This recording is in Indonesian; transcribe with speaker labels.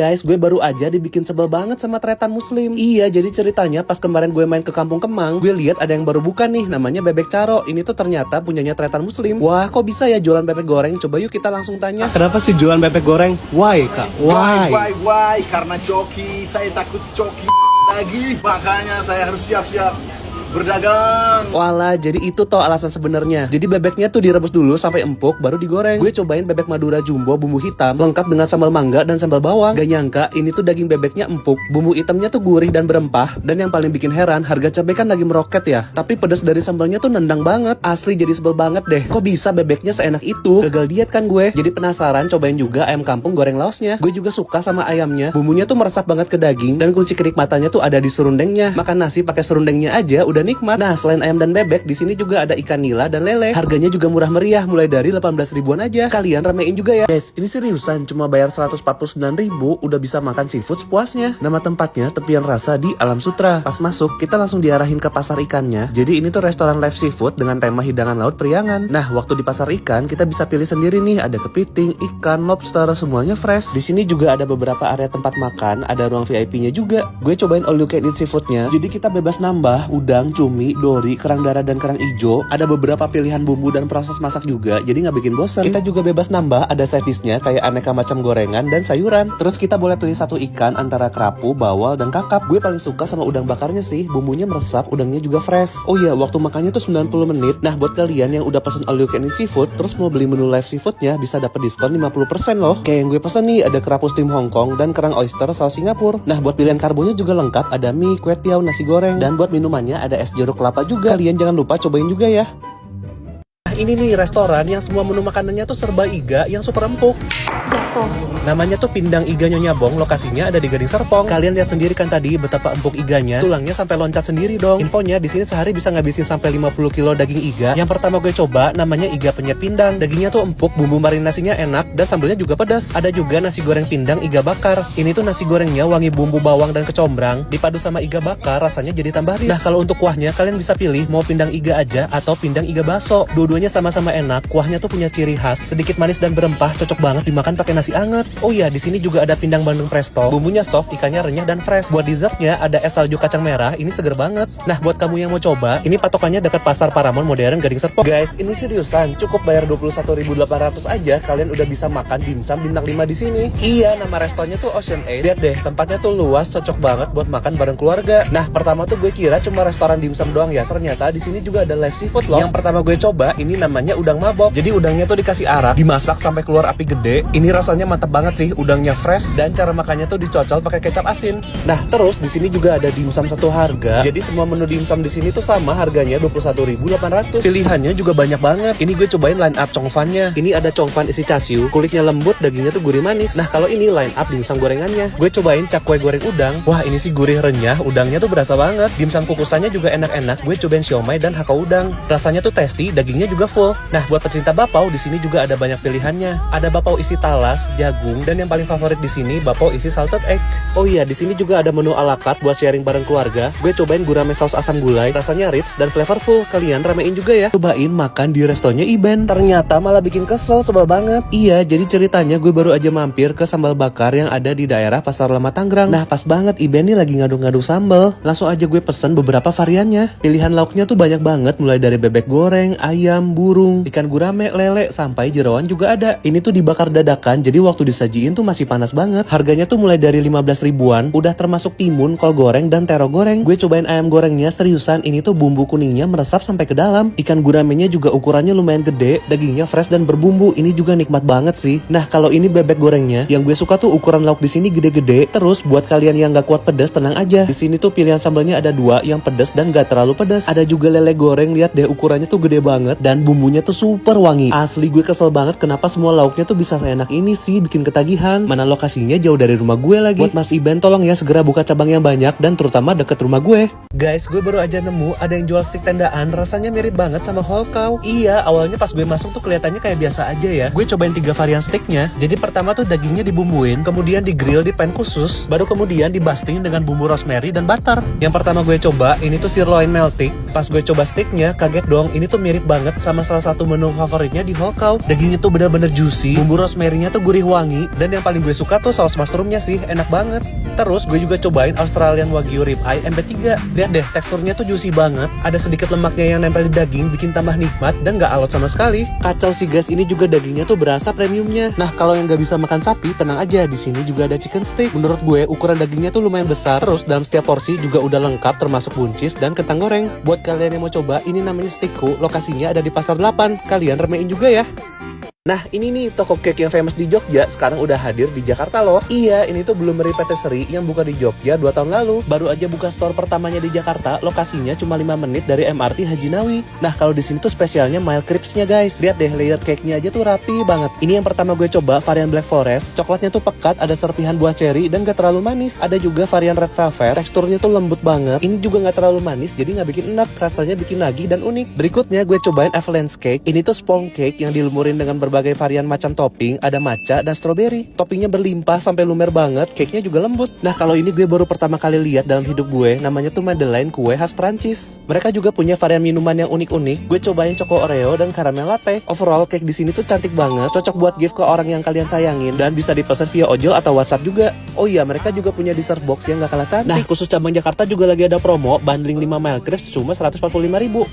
Speaker 1: Guys, gue baru aja dibikin sebel banget sama tretan muslim. Iya, jadi ceritanya pas kemarin gue main ke Kampung Kemang, gue lihat ada yang baru buka nih, namanya Bebek Caro. Ini tuh ternyata punyanya tretan muslim. Wah, kok bisa ya jualan bebek goreng? Coba yuk kita langsung tanya. Kenapa sih jualan bebek goreng? Why, Kak?
Speaker 2: Why? Karena coki, saya takut coki lagi. Makanya saya harus siap-siap berdagang.
Speaker 1: Walah, jadi itu toh alasan sebenarnya. Jadi bebeknya tuh direbus dulu sampai empuk, baru digoreng. Gue cobain bebek Madura jumbo bumbu hitam, lengkap dengan sambal mangga dan sambal bawang. Gak nyangka, ini tuh daging bebeknya empuk, bumbu hitamnya tuh gurih dan berempah. Dan yang paling bikin heran, harga cabai kan lagi meroket ya. Tapi pedas dari sambalnya tuh nendang banget. Asli jadi sebel banget deh. Kok bisa bebeknya seenak itu? Gagal diet kan gue. Jadi penasaran, cobain juga ayam kampung goreng laosnya. Gue juga suka sama ayamnya. Bumbunya tuh meresap banget ke daging, dan kunci kenikmatannya tuh ada di serundengnya. Makan nasi pakai serundengnya aja udah nikmat. Nah, selain ayam dan bebek, di sini juga ada ikan nila dan lele. Harganya juga murah meriah, mulai dari 18 ribuan aja. Kalian ramein juga ya. Guys, ini seriusan cuma bayar 149 ribu udah bisa makan seafood sepuasnya. Nama tempatnya Tepian Rasa di Alam Sutra. Pas masuk, kita langsung diarahin ke pasar ikannya. Jadi ini tuh restoran live seafood dengan tema hidangan laut Priangan. Nah, waktu di pasar ikan, kita bisa pilih sendiri nih, ada kepiting, ikan, lobster, semuanya fresh. Di sini juga ada beberapa area tempat makan, ada ruang VIP-nya juga. Gue cobain all you can eat seafoodnya. Jadi kita bebas nambah udang, cumi, dori, kerang darah dan kerang ijo. Ada beberapa pilihan bumbu dan proses masak juga, jadi nggak bikin bosan. Kita juga bebas nambah, ada side dish-nya kayak aneka macam gorengan dan sayuran. Terus kita boleh pilih satu ikan antara kerapu, bawal, dan kakap. Gue paling suka sama udang bakarnya sih, bumbunya meresap, udangnya juga fresh. Oh iya, waktu makannya tuh 90 menit. Nah, buat kalian yang udah pesen all you can eat seafood, terus mau beli menu live seafoodnya, bisa dapat diskon 50% loh. Kayak yang gue pesen nih, ada kerapu steam Hongkong dan kerang oyster saus Singapura. Nah, buat pilihan karbonya juga lengkap, ada mie, kue tiaw, nasi goreng. Dan buat minumannya ada es jeruk kelapa juga. Kalian jangan lupa cobain juga ya. Ini nih restoran yang semua menu makanannya tuh serba iga yang super empuk. Namanya tuh Pindang Iga Nyonya Bong, lokasinya ada di Gading Serpong. Kalian lihat sendiri kan tadi betapa empuk iganya, tulangnya sampai loncat sendiri dong. Infonya di sini sehari bisa ngabisin sampai 50 kilo daging iga. Yang pertama gue coba namanya iga penyet pindang. Dagingnya tuh empuk, bumbu marinasinya enak dan sambalnya juga pedas. Ada juga nasi goreng pindang iga bakar. Ini tuh nasi gorengnya wangi bumbu bawang dan kecombrang, dipadu sama iga bakar rasanya jadi tambah rich. Nah, kalau untuk kuahnya kalian bisa pilih mau pindang iga aja atau pindang iga baso. Dua-duanya sama-sama enak. Kuahnya tuh punya ciri khas, sedikit manis dan berempah, cocok banget dimakan pakai nasi anget. Oh iya, di sini juga ada pindang Bandung presto. Bumbunya soft, ikannya renyah dan fresh. Buat dessertnya ada es salju kacang merah, ini seger banget. Nah, buat kamu yang mau coba, ini patokannya dekat Pasar Paramount Modern Gading Serpong. Guys, ini seriusan, cukup bayar 21.800 aja kalian udah bisa makan dimsum bintang 5 di sini. Iya, nama restonya tuh Ocean 8. Lihat deh, tempatnya tuh luas, cocok banget buat makan bareng keluarga. Nah, pertama tuh gue kira cuma restoran dimsum doang ya. Ternyata di sini juga ada live seafood loh. Yang pertama gue coba, ini namanya udang mabok. Jadi udangnya tuh dikasih arak, dimasak sampai keluar api gede. Ini rasanya mantap banget sih, udangnya fresh dan cara makannya tuh dicocol pakai kecap asin. Nah, terus di sini juga ada dimsum satu harga. Jadi semua menu dimsum di sini tuh sama harganya 21.800. Pilihannya juga banyak banget. Ini gue cobain line up congfannya. Ini ada congfan isi chasiu, kulitnya lembut, dagingnya tuh gurih manis. Nah, kalau ini line up dimsum gorengannya. Gue cobain cakwe goreng udang. Wah, ini sih gurih renyah, udangnya tuh berasa banget. Dimsum kukusannya juga enak-enak. Gue cobain siomay dan hakau udang. Rasanya tuh tasty, dagingnya juga full. Nah, buat pecinta bapau di sini juga ada banyak pilihannya. Ada bapau isi talas, jagung, dan yang paling favorit di sini bapau isi salted egg. Oh iya, di sini juga ada menu ala carte buat sharing bareng keluarga. Gue cobain gurame saus asam gulai, rasanya rich dan flavorful. Kalian ramein juga ya. Cobain makan di restonya Iben. Ternyata malah bikin kesel, sebel banget. Iya, jadi ceritanya gue baru aja mampir ke sambal bakar yang ada di daerah Pasar Lama Tangerang. Nah, pas banget Iben nih lagi ngaduk-ngaduk sambal. Langsung aja gue pesen beberapa variannya. Pilihan lauknya tuh banyak banget, mulai dari bebek goreng, ayam, burung, ikan gurame, lele, sampai jerawan juga ada. Ini tuh dibakar dadakan, jadi waktu disajiin tuh masih panas banget. Harganya tuh mulai dari 15 ribuan, udah termasuk timun, kol goreng, dan tero goreng. Gue cobain ayam gorengnya, seriusan ini tuh bumbu kuningnya meresap sampai ke dalam. Ikan guramenya juga ukurannya lumayan gede, dagingnya fresh dan berbumbu. Ini juga nikmat banget sih. Nah, kalau ini bebek gorengnya, yang gue suka tuh ukuran lauk di sini gede-gede. Terus buat kalian yang gak kuat pedas, tenang aja. Di sini tuh pilihan sambalnya ada dua, yang pedas dan gak terlalu pedas. Ada juga lele goreng, lihat deh ukurannya tuh gede banget dan bumbunya tuh super wangi. Asli gue kesel banget kenapa semua lauknya tuh bisa seenak ini sih, bikin ketagihan. Mana lokasinya jauh dari rumah gue lagi. Buat Mas Iben tolong ya segera buka cabang yang banyak dan terutama deket rumah gue. Guys, gue baru aja nemu ada yang jual stik tendaan, rasanya mirip banget sama whole cow. Iya, awalnya pas gue masuk tuh kelihatannya kayak biasa aja ya. Gue cobain 3 varian stiknya. Jadi pertama tuh dagingnya dibumbuin, kemudian di grill di pan khusus, baru kemudian dibasting dengan bumbu rosemary dan butter. Yang pertama gue coba ini tuh sirloin melting. Pas gue coba stiknya, kaget dong, ini tuh mirip banget sama sama salah satu menu favoritnya di Hokau. Dagingnya tuh bener-bener juicy, bumbu rosemary-nya tuh gurih wangi, dan yang paling gue suka tuh saus mushroomnya sih, enak banget. Terus gue juga cobain Australian Wagyu Ribeye MP3. Lihat deh, teksturnya tuh juicy banget, ada sedikit lemaknya yang nempel di daging, bikin tambah nikmat dan gak alot sama sekali. Kacau sih guys, ini juga dagingnya tuh berasa premiumnya. Nah kalau yang gak bisa makan sapi, tenang aja, di sini juga ada chicken steak. Menurut gue ukuran dagingnya tuh lumayan besar. Terus dalam setiap porsi juga udah lengkap termasuk buncis dan kentang goreng. Buat kalian yang mau coba, ini namanya Steakku, lokasinya ada di Pasar 8. Kalian remein juga ya. Nah ini nih toko cake yang famous di Jogja sekarang udah hadir di Jakarta loh. Iya, ini tuh belum Meri Patisserie yang buka di Jogja 2 tahun lalu. Baru aja buka store pertamanya di Jakarta, lokasinya cuma 5 menit dari MRT Haji Nawi. Nah kalau di sini tuh spesialnya mild crispsnya guys. Lihat deh, layer cake-nya aja tuh rapi banget. Ini yang pertama gue coba, varian Black Forest. Coklatnya tuh pekat, ada serpihan buah cherry dan gak terlalu manis. Ada juga varian Red Velvet, teksturnya tuh lembut banget. Ini juga gak terlalu manis, jadi gak bikin enak. Rasanya bikin nagih dan unik. Berikutnya gue cobain avalanche cake. Ini tuh sponge cake yang dilumurin dengan berbagai varian macam topping, ada matcha dan strawberry. Toppingnya berlimpah sampai lumer banget, cake-nya juga lembut. Nah kalau ini gue baru pertama kali lihat dalam hidup gue, namanya tuh Madeleine, kue khas Prancis. Mereka juga punya varian minuman yang unik-unik. Gue cobain choco oreo dan caramel latte. Overall cake di sini tuh cantik banget, cocok buat gift ke orang yang kalian sayangin dan bisa dipesan via ojol atau WhatsApp juga. Oh iya, mereka juga punya dessert box yang gak kalah cantik. Nah khusus cabang Jakarta juga lagi ada promo, bundling 5 mild crisp cuma 145.000.